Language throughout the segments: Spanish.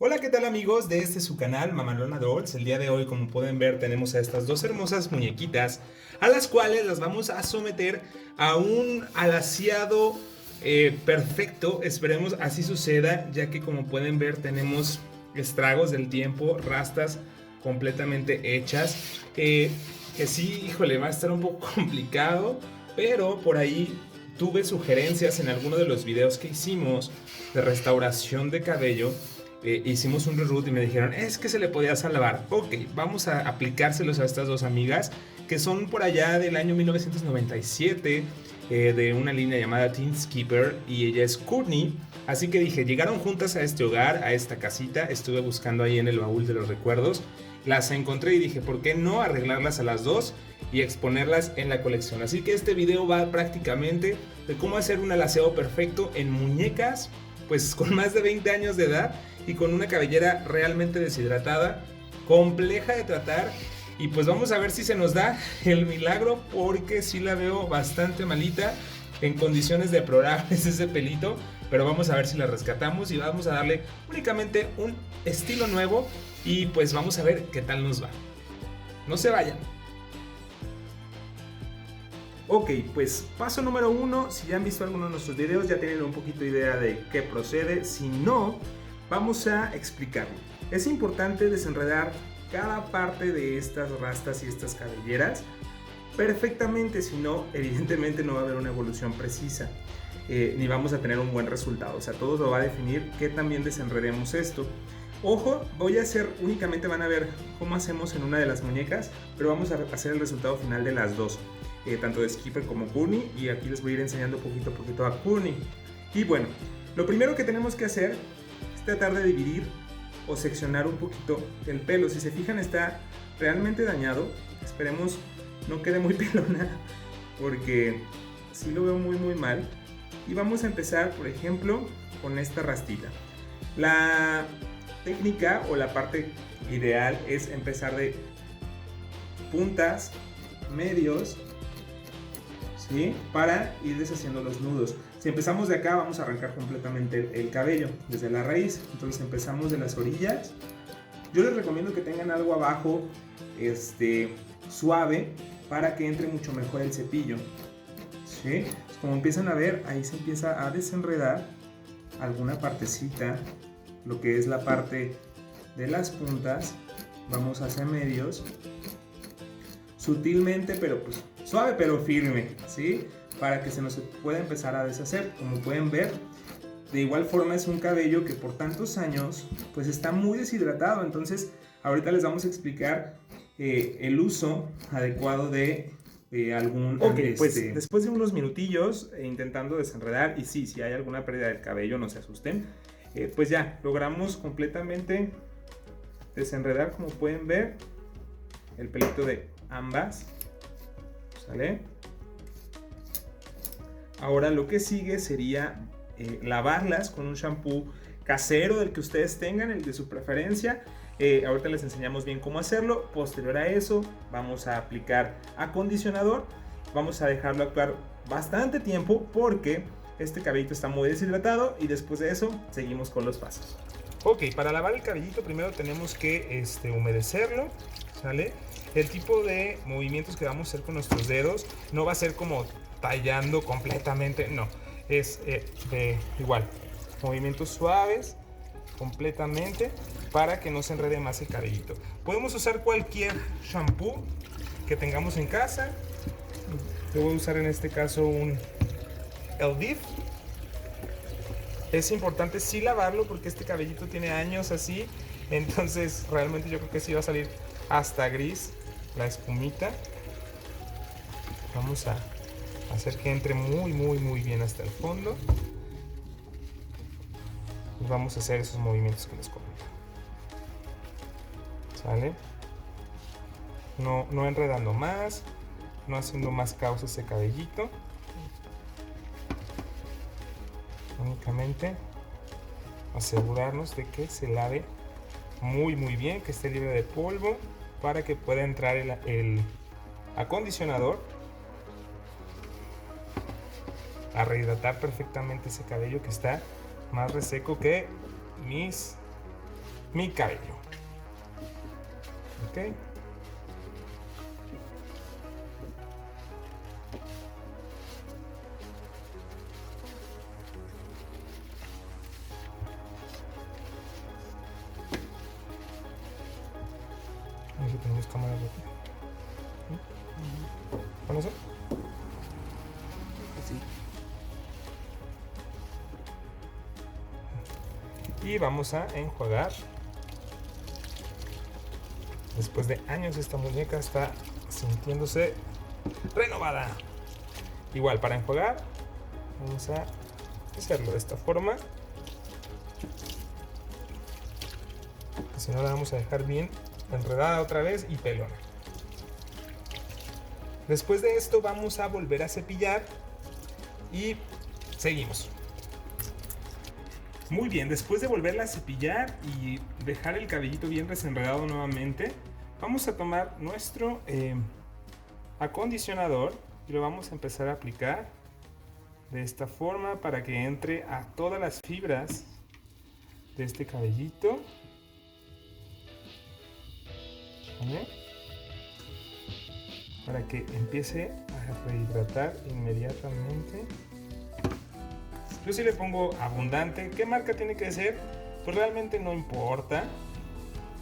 Hola, ¿qué tal amigos de su canal Mamalona Dolls? El día de hoy, como pueden ver, tenemos a estas dos hermosas muñequitas a las cuales las vamos a someter a un alaciado perfecto. Esperemos así suceda, ya que como pueden ver tenemos estragos del tiempo, rastas completamente hechas. Que sí, híjole, va a estar un poco complicado, pero por ahí tuve sugerencias en alguno de los videos que hicimos de restauración de cabello. Hicimos un reroute y me dijeron, es que se le podía salvar. Ok, vamos a aplicárselos a estas dos amigas que son por allá del año 1997, de una línea llamada Teen Skipper, y ella es Courtney. Así que dije, llegaron juntas a este hogar, a esta casita. Estuve buscando ahí en el baúl de los recuerdos, las encontré y dije, ¿por qué no arreglarlas a las dos y exponerlas en la colección? Así que este video va prácticamente de cómo hacer un alaseo perfecto en muñecas pues con más de 20 años de edad y con una cabellera realmente deshidratada, compleja de tratar. Y pues vamos a ver si se nos da el milagro, porque sí la veo bastante malita, en condiciones deplorables ese pelito. Pero vamos a ver si la rescatamos y vamos a darle únicamente un estilo nuevo. Y pues vamos a ver qué tal nos va. No se vayan. Ok, pues paso número 1, si ya han visto alguno de nuestros videos ya tienen un poquito de idea de qué procede. Si no, vamos a explicarlo. Es importante desenredar cada parte de estas rastas y estas cabelleras perfectamente, si no, evidentemente no va a haber una evolución precisa, ni vamos a tener un buen resultado. O sea, todo lo va a definir que también desenredemos esto. Ojo, voy a hacer únicamente, van a ver cómo hacemos en una de las muñecas, pero vamos a hacer el resultado final de las dos, tanto de Skipper como Courtney, y aquí les voy a ir enseñando poquito a poquito a Courtney. Y bueno, lo primero que tenemos que hacer es tratar de dividir o seccionar un poquito el pelo. Si se fijan, está realmente dañado. Esperemos no quede muy pelona, porque sí lo veo muy mal. Y vamos a empezar, por ejemplo, con esta rastita. La técnica o la parte ideal es empezar de puntas, medios, ¿sí? Para ir deshaciendo los nudos. Si empezamos de acá, vamos a arrancar completamente el cabello desde la raíz. Entonces empezamos de las orillas. Yo les recomiendo que tengan algo abajo suave, para que entre mucho mejor el cepillo, ¿sí? Como empiezan a ver, ahí se empieza a desenredar alguna partecita, lo que es la parte de las puntas. Vamos hacia medios, sutilmente, pero pues suave pero firme, ¿sí? Para que se nos pueda empezar a deshacer. Como pueden ver, de igual forma es un cabello que por tantos años pues está muy deshidratado. Entonces ahorita les vamos a explicar el uso adecuado de algún... Ok, pues después de unos minutillos intentando desenredar, y sí, si hay alguna pérdida del cabello, no se asusten, pues ya logramos completamente desenredar, como pueden ver, el pelito de ambas, ¿sale? Ahora lo que sigue sería lavarlas con un shampoo casero, del que ustedes tengan, el de su preferencia. Ahorita les enseñamos bien cómo hacerlo. Posterior a eso vamos a aplicar acondicionador. Vamos a dejarlo actuar bastante tiempo, porque este cabellito está muy deshidratado, y después de eso seguimos con los pasos. Ok, para lavar el cabellito primero tenemos que humedecerlo, ¿sale? El tipo de movimientos que vamos a hacer con nuestros dedos no va a ser como tallando completamente, no. Es igual, movimientos suaves completamente, para que no se enrede más el cabellito. Podemos usar cualquier shampoo que tengamos en casa. Yo voy a usar en este caso un Elvive. Es importante sí lavarlo, porque este cabellito tiene años así, entonces realmente yo creo que sí va a salir hasta gris la espumita. Vamos a hacer que entre muy bien hasta el fondo. Y vamos a hacer esos movimientos que les comento, ¿sale? No enredando más, no haciendo más caos ese cabellito. Únicamente asegurarnos de que se lave muy bien, que esté libre de polvo, para que pueda entrar el acondicionador a rehidratar perfectamente ese cabello que está más reseco que mis mi cabello. Ok. A ver si tenemos cámara rápida. ¿Con eso? Sí. Y vamos a enjuagar. Después de años esta muñeca está sintiéndose renovada. Igual para enjuagar vamos a hacerlo de esta forma. Si no la vamos a dejar bien enredada otra vez y pelona. Después de esto vamos a volver a cepillar y seguimos. Muy bien, después de volverla a cepillar y dejar el cabellito bien desenredado nuevamente, vamos a tomar nuestro acondicionador y lo vamos a empezar a aplicar de esta forma para que entre a todas las fibras de este cabellito. ¿Vale? Para que empiece a rehidratar inmediatamente. Yo sí le pongo abundante. ¿Qué marca tiene que ser? Pues realmente no importa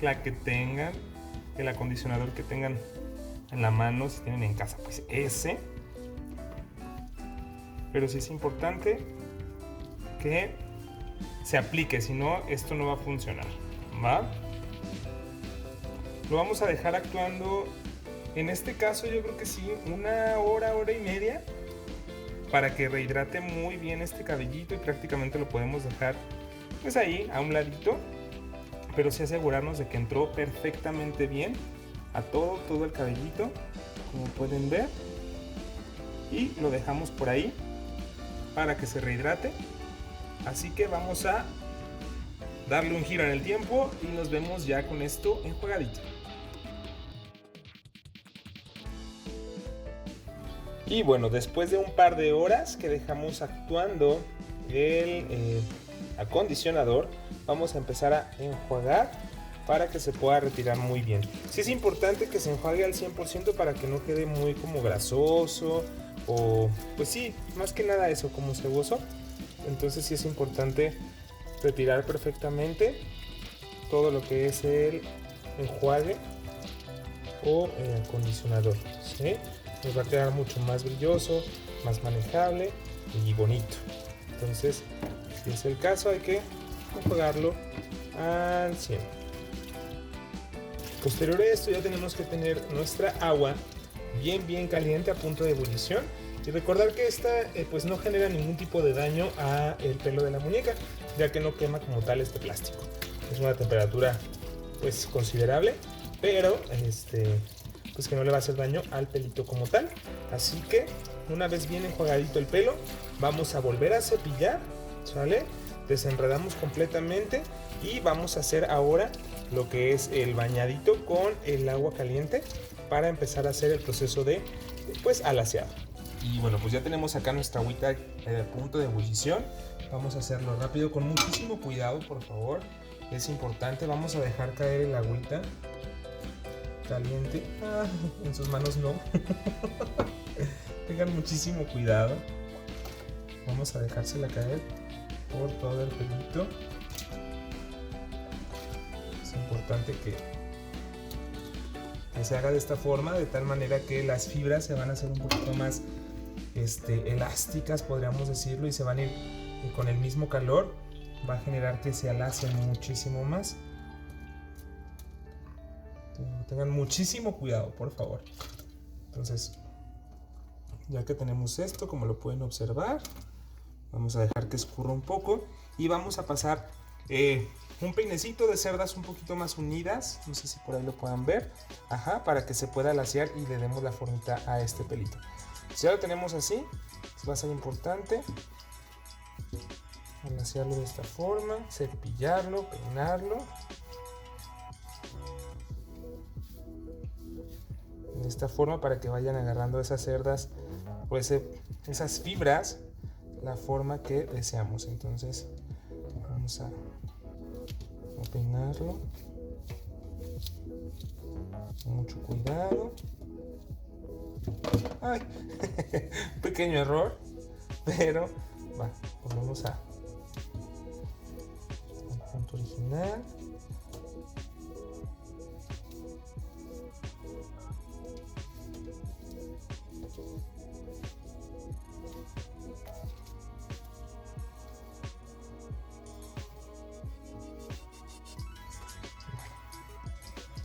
la que tengan, el acondicionador que tengan en la mano, si tienen en casa, pues ese. Pero sí es importante que se aplique, si no, esto no va a funcionar. ¿Va? Lo vamos a dejar actuando, en este caso yo creo que sí, una hora, hora y media, para que rehidrate muy bien este cabellito y prácticamente lo podemos dejar pues ahí a un ladito, pero sí asegurarnos de que entró perfectamente bien a todo el cabellito, como pueden ver, y lo dejamos por ahí para que se rehidrate. Así que vamos a darle un giro en el tiempo y nos vemos ya con esto enjuagadito. Y bueno, después de un par de horas que dejamos actuando el acondicionador, vamos a empezar a enjuagar para que se pueda retirar muy bien. Sí es importante que se enjuague al 100% para que no quede muy como grasoso o pues sí, más que nada eso, como ceboso. Entonces sí es importante retirar perfectamente todo lo que es el enjuague o el acondicionador, ¿sí? Nos va a quedar mucho más brilloso, más manejable y bonito. Entonces, si es el caso, hay que enjuagarlo al 100. Posterior a esto ya tenemos que tener nuestra agua bien caliente a punto de ebullición y recordar que esta pues no genera ningún tipo de daño a el pelo de la muñeca, ya que no quema como tal este plástico. Es una temperatura pues considerable, pero pues que no le va a hacer daño al pelito como tal. Así que una vez bien enjuagadito el pelo, vamos a volver a cepillar, ¿sale? Desenredamos completamente y vamos a hacer ahora lo que es el bañadito con el agua caliente para empezar a hacer el proceso de pues alaciado. Y bueno, pues ya tenemos acá nuestra agüita a punto de ebullición. Vamos a hacerlo rápido, con muchísimo cuidado, por favor. Es importante, vamos a dejar caer el agüita caliente. En sus manos no. Tengan muchísimo cuidado. Vamos a dejársela caer por todo el pelito. Es importante que se haga de esta forma, de tal manera que las fibras se van a hacer un poquito más elásticas, podríamos decirlo, y se van a ir con el mismo calor. Va a generar que se alacen muchísimo más. Tengan muchísimo cuidado, por favor. Entonces, ya que tenemos esto, como lo pueden observar, vamos a dejar que escurra un poco y vamos a pasar un peinecito de cerdas un poquito más unidas, no sé si por ahí lo puedan ver, para que se pueda laciar y le demos la formita a este pelito. Si ya lo tenemos así, va a ser importante laciarlo de esta forma, cepillarlo, peinarlo. De esta forma para que vayan agarrando esas cerdas o esas fibras la forma que deseamos. Entonces vamos a a peinarlo. Mucho cuidado. Ay, pequeño error, pero va, volvemos al punto original.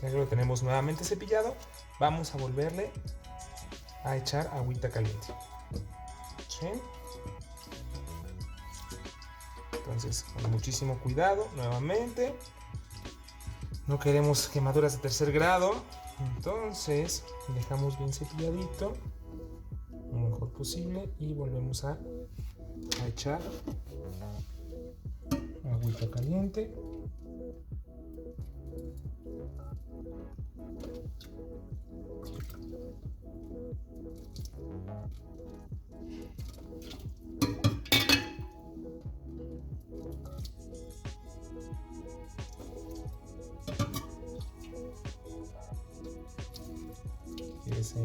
Ya que lo tenemos nuevamente cepillado, vamos a volverle a echar agüita caliente. ¿Sí? Entonces, con muchísimo cuidado, nuevamente. No queremos quemaduras de tercer grado. Entonces, dejamos bien cepilladito lo mejor posible y volvemos a echar agüita caliente. Que se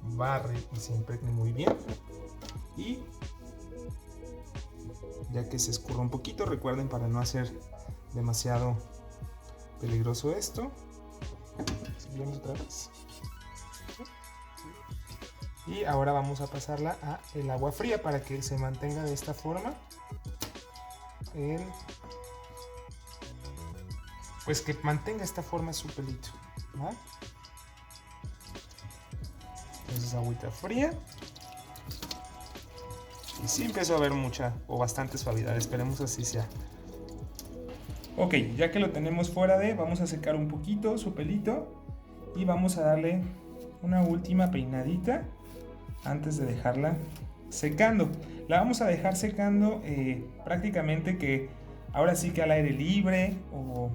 embarre y se impregne muy bien. Y ya que se escurra un poquito, recuerden, para no hacer demasiado peligroso esto, otra vez. Y ahora vamos a pasarla a el agua fría para que se mantenga de esta forma pues que mantenga esta forma su pelito, ¿no? Entonces agüita fría. Y sí empezó a haber mucha o bastante suavidad, esperemos así sea. Ok, ya que lo tenemos fuera vamos a secar un poquito su pelito y vamos a darle una última peinadita antes de dejarla secando. La vamos a dejar secando prácticamente que ahora sí que al aire libre o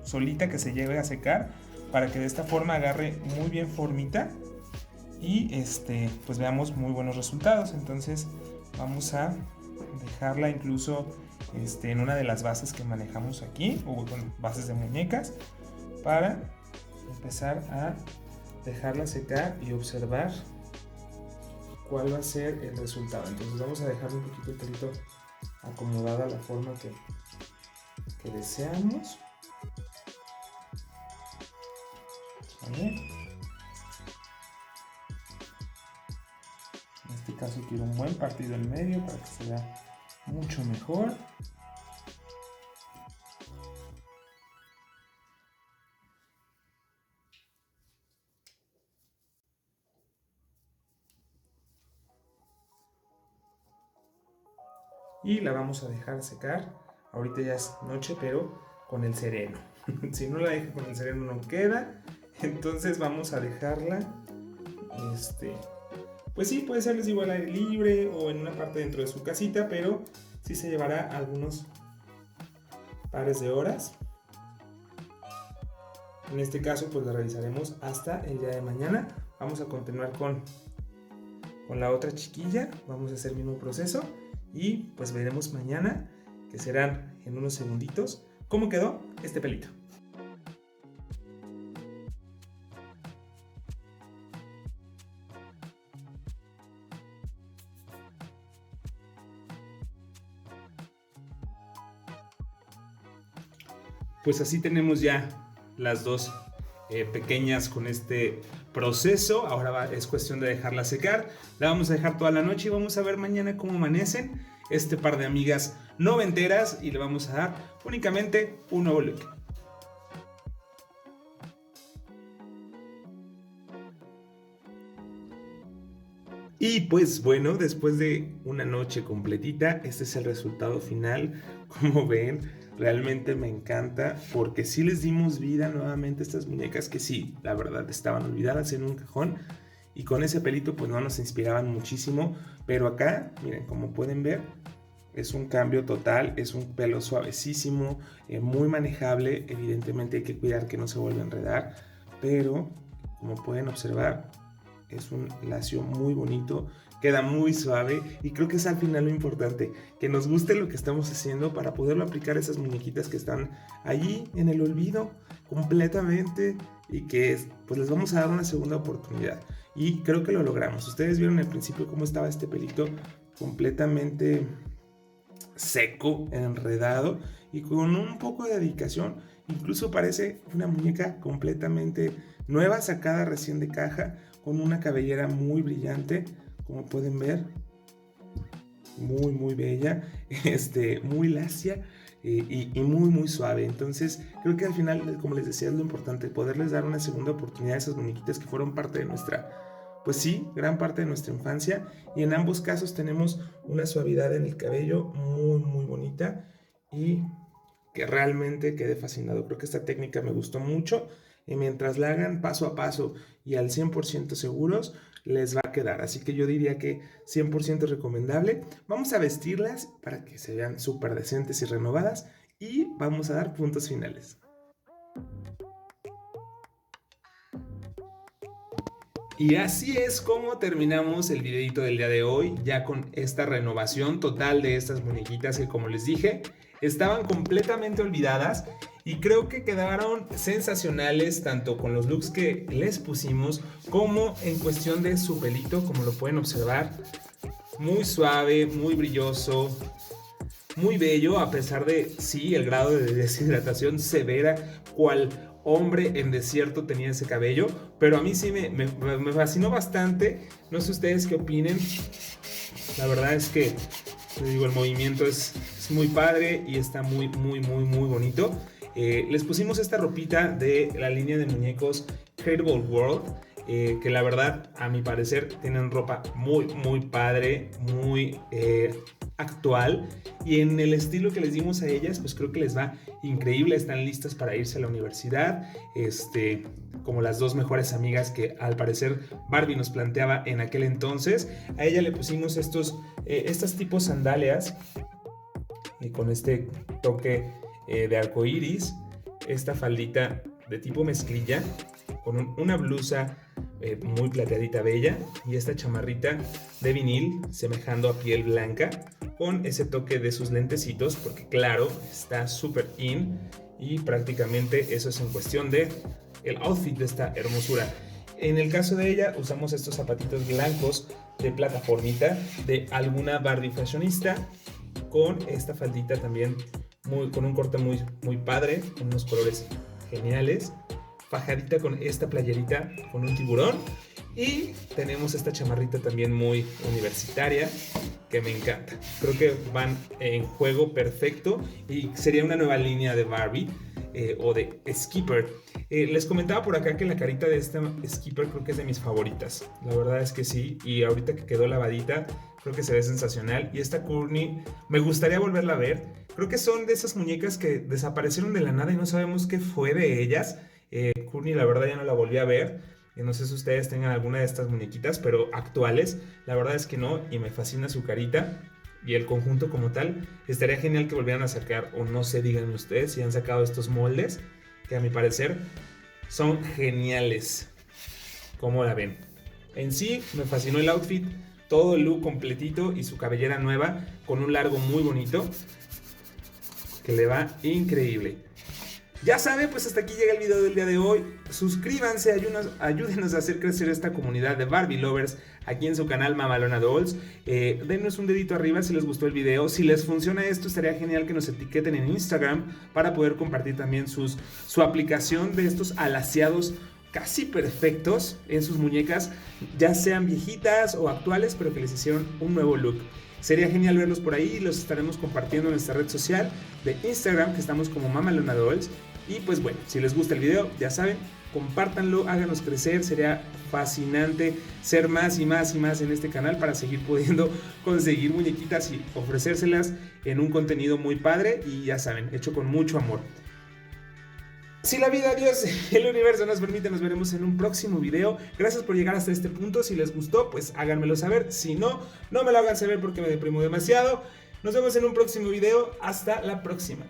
solita, que se lleve a secar, para que de esta forma agarre muy bien formita y pues veamos muy buenos resultados. Entonces vamos a dejarla incluso en una de las bases que manejamos aquí, o bueno, bases de muñecas, para empezar a dejarla secar y observar cuál va a ser el resultado. Entonces vamos a dejar un poquito el pelito acomodada la forma que deseamos. ¿Vale? En este caso quiero un buen partido en medio para que se vea mucho mejor. Y la vamos a dejar secar. Ahorita ya es noche, pero con el sereno. Si no la dejo con el sereno no queda. Entonces vamos a dejarla pues sí, puede ser igual al aire libre o en una parte dentro de su casita, pero sí se llevará algunos pares de horas. En este caso pues la realizaremos hasta el día de mañana. Vamos a continuar con la otra chiquilla. Vamos a hacer el mismo proceso y pues veremos mañana, que serán en unos segunditos, cómo quedó este pelito. Pues así tenemos ya las dos pequeñas con este proceso. Ahora es cuestión de dejarla secar. La vamos a dejar toda la noche y vamos a ver mañana cómo amanecen este par de amigas noventeras, y le vamos a dar únicamente un nuevo look. Y pues bueno, después de una noche completita, este es el resultado final. Como ven, realmente me encanta, porque sí les dimos vida nuevamente a estas muñecas que sí, la verdad, estaban olvidadas en un cajón, y con ese pelito pues no nos inspiraban muchísimo. Pero acá, miren, como pueden ver, es un cambio total, es un pelo suavecísimo, muy manejable. Evidentemente hay que cuidar que no se vuelva a enredar, pero como pueden observar, es un lacio muy bonito queda muy suave y creo que es al final lo importante, que nos guste lo que estamos haciendo para poderlo aplicar a esas muñequitas que están allí en el olvido completamente y que pues les vamos a dar una segunda oportunidad. Y creo que lo logramos. Ustedes vieron al principio cómo estaba este pelito completamente seco, enredado y con un poco de dedicación. Incluso parece una muñeca completamente nueva, sacada recién de caja, con una cabellera muy brillante, como pueden ver, muy bella, muy lacia y muy suave. Entonces creo que al final, como les decía, es lo importante, poderles dar una segunda oportunidad a esas muñequitas que fueron parte de nuestra, pues sí, gran parte de nuestra infancia, y en ambos casos tenemos una suavidad en el cabello muy bonita y que realmente quedé fascinado. Creo que esta técnica me gustó mucho y mientras la hagan paso a paso y al 100% seguros, les va a quedar. Así que yo diría que 100% recomendable. Vamos a vestirlas para que se vean súper decentes y renovadas y vamos a dar puntos finales. Y así es como terminamos el videito del día de hoy, ya con esta renovación total de estas muñequitas que, como les dije, estaban completamente olvidadas y creo que quedaron sensacionales tanto con los looks que les pusimos como en cuestión de su pelito, como lo pueden observar, muy suave, muy brilloso, muy bello, a pesar de, sí, el grado de deshidratación severa, cual hombre en desierto tenía ese cabello, pero a mí sí me fascinó bastante. No sé ustedes qué opinen. La verdad es que, les digo, el movimiento es muy padre y está muy bonito. Les pusimos esta ropita de la línea de muñecos Credible World, que la verdad, a mi parecer, tienen ropa muy padre, muy actual, y en el estilo que les dimos a ellas, pues creo que les va increíble. Están listas para irse a la universidad, como las dos mejores amigas que al parecer Barbie nos planteaba en aquel entonces. A ella le pusimos estas tipos sandalias con este toque de arcoíris, esta faldita de tipo mezclilla con una blusa muy plateadita bella y esta chamarrita de vinil semejando a piel blanca con ese toque de sus lentecitos, porque claro, está súper in, y prácticamente eso es en cuestión de el outfit de esta hermosura. En el caso de ella usamos estos zapatitos blancos de plataformita de alguna Barbie fashionista, con esta faldita también con un corte muy padre, con unos colores geniales, fajadita con esta playerita con un tiburón, y tenemos esta chamarrita también muy universitaria que me encanta. Creo que van en juego perfecto y sería una nueva línea de Barbie o de Skipper. Les comentaba por acá que la carita de esta Skipper creo que es de mis favoritas. La verdad es que sí, y ahorita que quedó lavadita creo que se ve sensacional. Y esta Courtney me gustaría volverla a ver. Creo que son de esas muñecas que desaparecieron de la nada y no sabemos qué fue de ellas. Courtney la verdad ya no la volví a ver. No sé si ustedes tengan alguna de estas muñequitas, pero actuales, la verdad es que no, y me fascina su carita y el conjunto como tal. Estaría genial que volvieran a sacar, o no sé, díganme ustedes si han sacado estos moldes, que a mi parecer son geniales. ¿Cómo la ven? En sí, me fascinó el outfit, todo el look completito y su cabellera nueva con un largo muy bonito, que le va increíble. Ya saben, pues hasta aquí llega el video del día de hoy. Suscríbanse, ayúdenos a hacer crecer esta comunidad de Barbie lovers aquí en su canal Mamalona Dolls. Denos un dedito arriba si les gustó el video. Si les funciona esto, estaría genial que nos etiqueten en Instagram para poder compartir también su aplicación de estos alaciados casi perfectos en sus muñecas, ya sean viejitas o actuales, pero que les hicieron un nuevo look. Sería genial verlos por ahí, los estaremos compartiendo en nuestra red social de Instagram, que estamos como Mamalona Dolls. Y pues bueno, si les gusta el video, ya saben, compártanlo, háganos crecer. Sería fascinante ser más y más en este canal para seguir pudiendo conseguir muñequitas y ofrecérselas en un contenido muy padre y ya saben, hecho con mucho amor. Si la vida, Dios, el universo nos permite, nos veremos en un próximo video. Gracias por llegar hasta este punto. Si les gustó, pues háganmelo saber. Si no, no me lo hagan saber porque me deprimo demasiado. Nos vemos en un próximo video. Hasta la próxima.